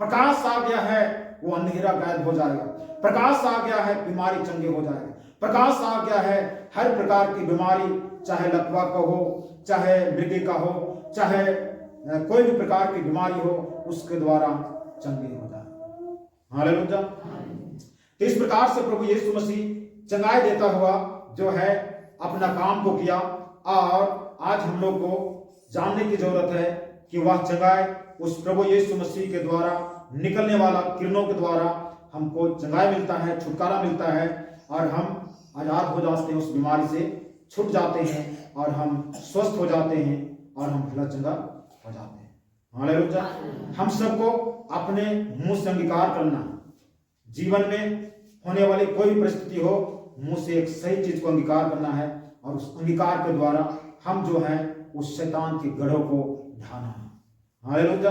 प्रकाश आ गया है, वो अंधेरा गायब हो जाएगा। प्रकाश आ गया है, बीमारी चंगे हो जाएगा। प्रकाश आ गया है, हर प्रकार की बीमारी, चाहे लकवा का हो, चाहे मृगी का हो, चाहे कोई भी प्रकार की बीमारी हो, उसके द्वारा चंगे हो जाए। हालेलुया। तो इस प्रकार से प्रभु यीशु मसीह चंगाई देता हुआ जो है अपना काम को किया, और आज हम लोग को जानने की जरूरत है कि वह चंगाई उस प्रभु यीशु मसीह के द्वारा निकलने वाला किरणों के द्वारा हमको चंगाई मिलता है, छुटकारा मिलता है, और हम आजाद हो जाते हैं, उस बीमारी से छूट जाते हैं, और हम स्वस्थ हो जाते हैं, और हम भला चंगा हो जाते हैं। हालेलुया। हम सबको अपने मुंह से अंगीकार करना, जीवन में होने वाली कोई भी परिस्थिति हो, मुंह से एक सही चीज को अंगीकार करना है, और उस अंगीकार के द्वारा हम जो है उस शैतान के गढ़ों को ढाना है। हालेलुया।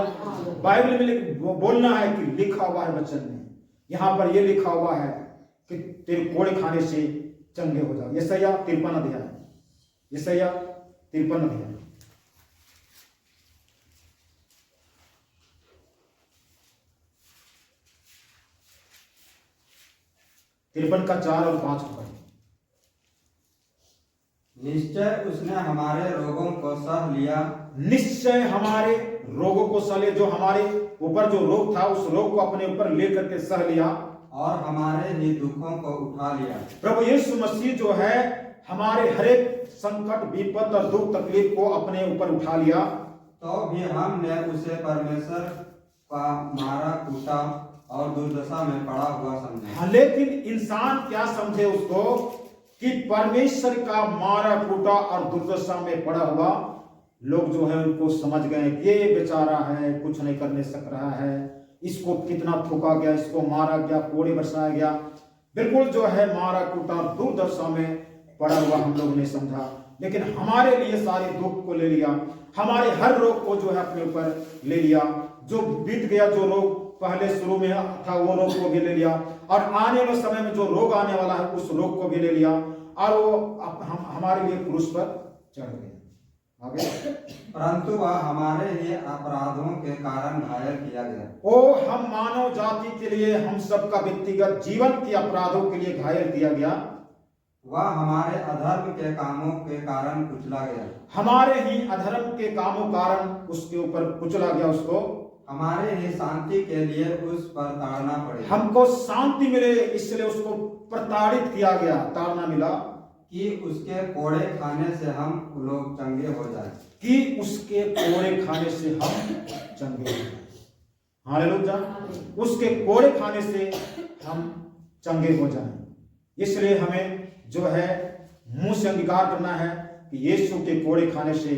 बाइबल में बोलना है कि लिखा हुआ है वचन में, यहां पर यह लिखा हुआ है कि तेरे कोड़े खाने से चंगे हो जाओ। यशायाह 53 अध्याय, यशायाह 53 अध्याय 53 का 4 और 5 पढ़ें। निश्चय उसने हमारे रोगों को सह लिया, निश्चय हमारे रोगों को सह लिया। जो हमारे ऊपर जो रोग था, उस रोग को अपने ऊपर लेकर के सह लिया, और हमारे ही दुखों को उठा लिया। प्रभु यीशु मसीह जो है हमारे हरेक संकट, विपद और दुख तकलीफ को अपने ऊपर उठा लिया। तो भी हमने उसे परमेश्वर का मारा कूटा और दुर्दशा में पड़ा हुआ समझा। हाँ, लेकिन इंसान क्या समझे उसको कि परमेश्वर का मारा कूटा और दुर्दशा में पड़ा हुआ। लोग जो है उनको समझ गए कि ये बेचारा है, कुछ नहीं करने सक रहा है, इसको कितना थूका गया, इसको मारा गया, कोड़े बरसाया गया। बिल्कुल जो है मारा कूटा दुर्दशा में पड़ा हुआ हम लोग ने समझा। लेकिन हमारे लिए सारे दुख को ले लिया, हमारे हर रोग को जो है अपने ऊपर ले लिया। जो बीत गया, जो रोग पहले शुरू में था, वो रोग को भी ले लिया, और आने वाले समय में जो रोग आने वाला है उस रोग को भी ले लिया, और वो हमारे लिए क्रूस पर चढ़ गए। आगे, परंतु वह हमारे ही अपराधों के कारण घायल किया गया। ओ हम मानव जाति के लिए, हम सबका व्यक्तिगत जीवन के अपराधों के लिए घायल किया गया। वह हमारे अधर्म के कामों के कारण कुचला गया। हमारे ही अधर्म के कामों कारण उसके ऊपर कुचला गया उसको। हमारे ही शांति के लिए उस पर ताड़ना पड़ी, हमको शांति मिले इसलिए उसको प्रताड़ित किया गया, ताड़ना मिला कि उसके कोड़े खाने से हम लोग चंगे हो जाए। कि उसके कोड़े खाने से हम चंगे हो जाए। हालेलुया। उसके कोड़े खाने से हम चंगे हो जाएं। इसलिए हमें जो है मुंह से अंगीकार करना है कि यीशु के कोड़े खाने से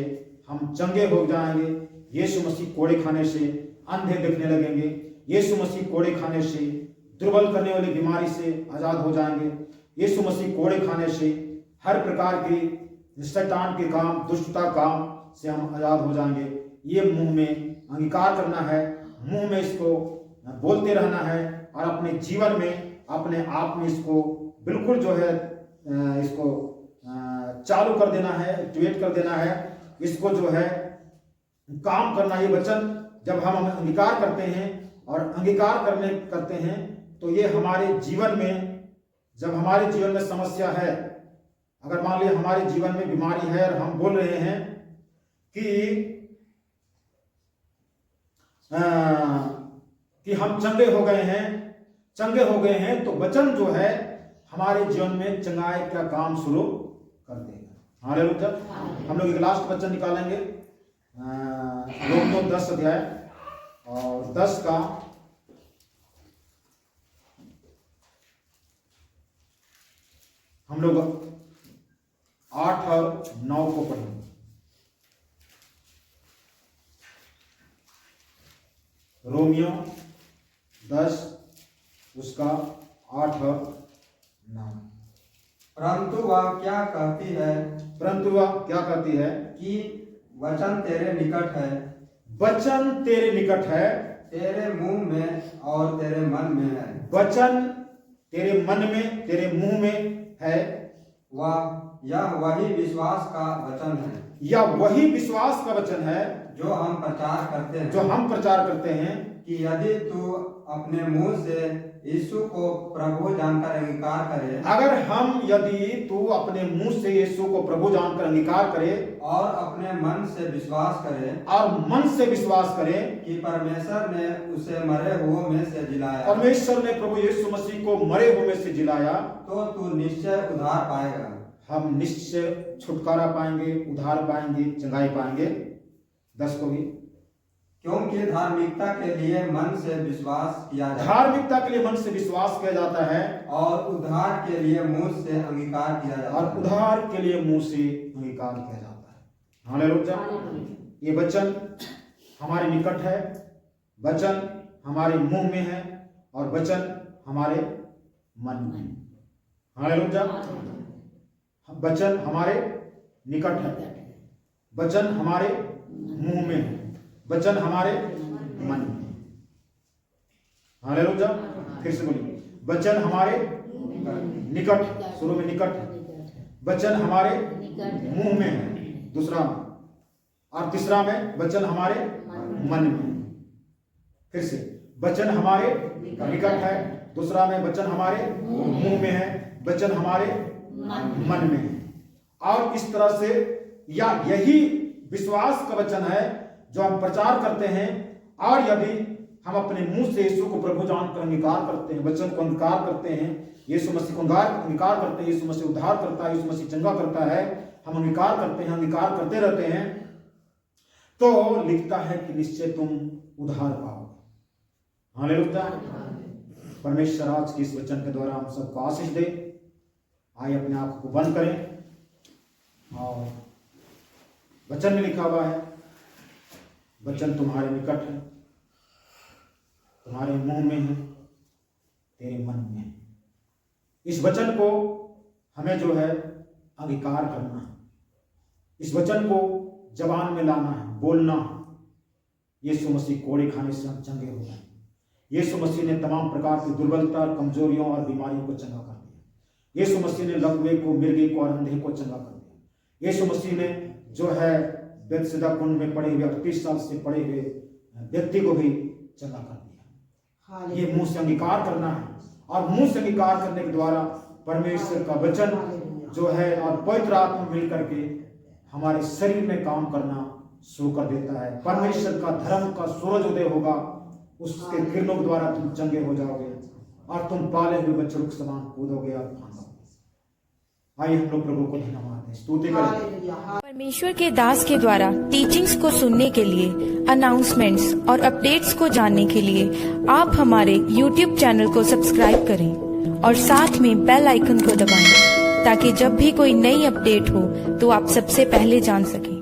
हम चंगे हो जाएंगे। यीशु मसीह कोड़े खाने से अंधे देखने लगेंगे। यीशु मसीह कोड़े खाने से दुर्बल करने वाली बीमारी से आजाद हो जाएंगे। यीशु मसीह कोड़े खाने से हर प्रकार की शैतान के काम, दुष्टता काम से हम आजाद हो जाएंगे। ये मुंह में अंगीकार करना है, मुंह में इसको बोलते रहना है और अपने जीवन में, अपने आप में इसको बिल्कुल जो है इसको चालू कर देना है, एक्टिवेट कर देना है। इसको जो है काम करना। ये वचन जब हम अंगीकार करते हैं और अंगीकार करते हैं तो ये हमारे जीवन में, जब हमारे जीवन में समस्या है, अगर मान लीजिए हमारे जीवन में बीमारी है और हम बोल रहे हैं कि हम चंगे हो गए हैं, तो वचन जो है हमारे जीवन में चंगाई का काम शुरू कर देगा। हालेलुया। हम लोग एक लास्ट वचन निकालेंगे, रोमियो 10 अध्याय और 10 का हम लोग 8 और 9 को पढ़ेंगे। रोमियो 10 उसका 8 और 9। परंतु वह क्या कहती है कि वचन तेरे निकट है, वचन तेरे निकट है, तेरे मुंह में और तेरे मन में है। वचन तेरे मन में, तेरे मुंह में है। यह वही विश्वास का वचन है, या वही विश्वास का वचन है जो हम प्रचार करते हैं, कि यदि तू अपने मुंह से यीशु को प्रभु जानकर अंगीकार करे, यदि तू अपने मुंह से यीशु को प्रभु जानकर अंगीकार करे और अपने मन से विश्वास करे कि परमेश्वर ने उसे मरे हुओं में से जिलाया, परमेश्वर ने प्रभु यीशु मसीह को मरे हुए में से जिलाया, तो तू निश्चय उद्धार पाएगा। हम निश्चय छुटकारा पाएंगे, उद्धार पाएंगे, चंगाई पाएंगे। 10 को भी, क्योंकि धार्मिकता के लिए मन से विश्वास किया जाता है और उद्धार के लिए मुंह से अंगीकार किया जाता है। हालेलुया। ये वचन हमारे निकट है, वचन हमारे मुंह में है और वचन हमारे मन में है। हालेलुया। वचन हमारे निकट है, वचन हमारे मुंह में है, वचन हमारे मन में। हालेलुया। फिर से बोलिए, वचन हमारे निकट, शुरू में निकट है, वचन हमारे मुंह में है, दूसरा में, और तीसरा में वचन हमारे मन में। फिर से, वचन हमारे निकट है, दूसरा में वचन हमारे मुंह में है, वचन हमारे मन में है। और इस तरह से, या यही विश्वास का वचन है जो हम प्रचार करते हैं। और यदि हम अपने मुंह से यीशु को प्रभु जानकर अंगीकार करते हैं, वचन को अंगीकार करते हैं, यीशु मसीह को अंगीकार करते हैं, यीशु मसीह उद्धार करता है, यीशु मसीह चंगा करता है, हम अंगीकार करते हैं, अंगीकार करते रहते हैं, तो लिखता है कि निश्चय तुम उद्धार पाओगे। हालेलुया। परमेश्वर आज के इस वचन के द्वारा हम सबको आशीष दे। आइए अपने आप को बंद करें और वचन में लिखा हुआ है, वचन तुम्हारे निकट है, तुम्हारे मुंह में है, तेरे मन में है। इस वचन को हमें जो है अंगीकार करना है, इस वचन को जबान में लाना है, बोलना है। यीशु मसीह कोड़े खाने से हम चंगे हो गए। यीशु मसीह ने तमाम प्रकार की दुर्बलता, कमजोरियों और बीमारियों को चंगा कर दिया। यीशु मसीह ने लकवे को, मिर्गे को और अंधे को चंगा कर दिया। यीशु मसीह ने जो है बेतसैदा कुंड में पड़े हुए 38 साल से पड़े हुए व्यक्ति को भी चंगा कर दिया। ये मुंह से अंगीकार करना है, और मुंह से अंगीकार करने के द्वारा परमेश्वर का वचन जो है और पवित्र आत्मा मिल करके हमारे शरीर में काम करना शुरू कर देता है। परमेश्वर का धर्म का सूरज उदय होगा, उसके किरणों के द्वारा तुम चंगे हो जाओगे और तुम पाले हुए बच्चों के समान कूदोगे और फांदोगे। आइए हम लोग प्रभु को धन्यवाद दें, स्तुति करें। परमेश्वर के दास के द्वारा टीचिंग्स को सुनने के लिए, अनाउंसमेंट्स और अपडेट्स को जानने के लिए आप हमारे YouTube चैनल को सब्सक्राइब करें और साथ में बेल आइकन को दबाएं ताकि जब भी कोई नई अपडेट हो तो आप सबसे पहले जान सकें।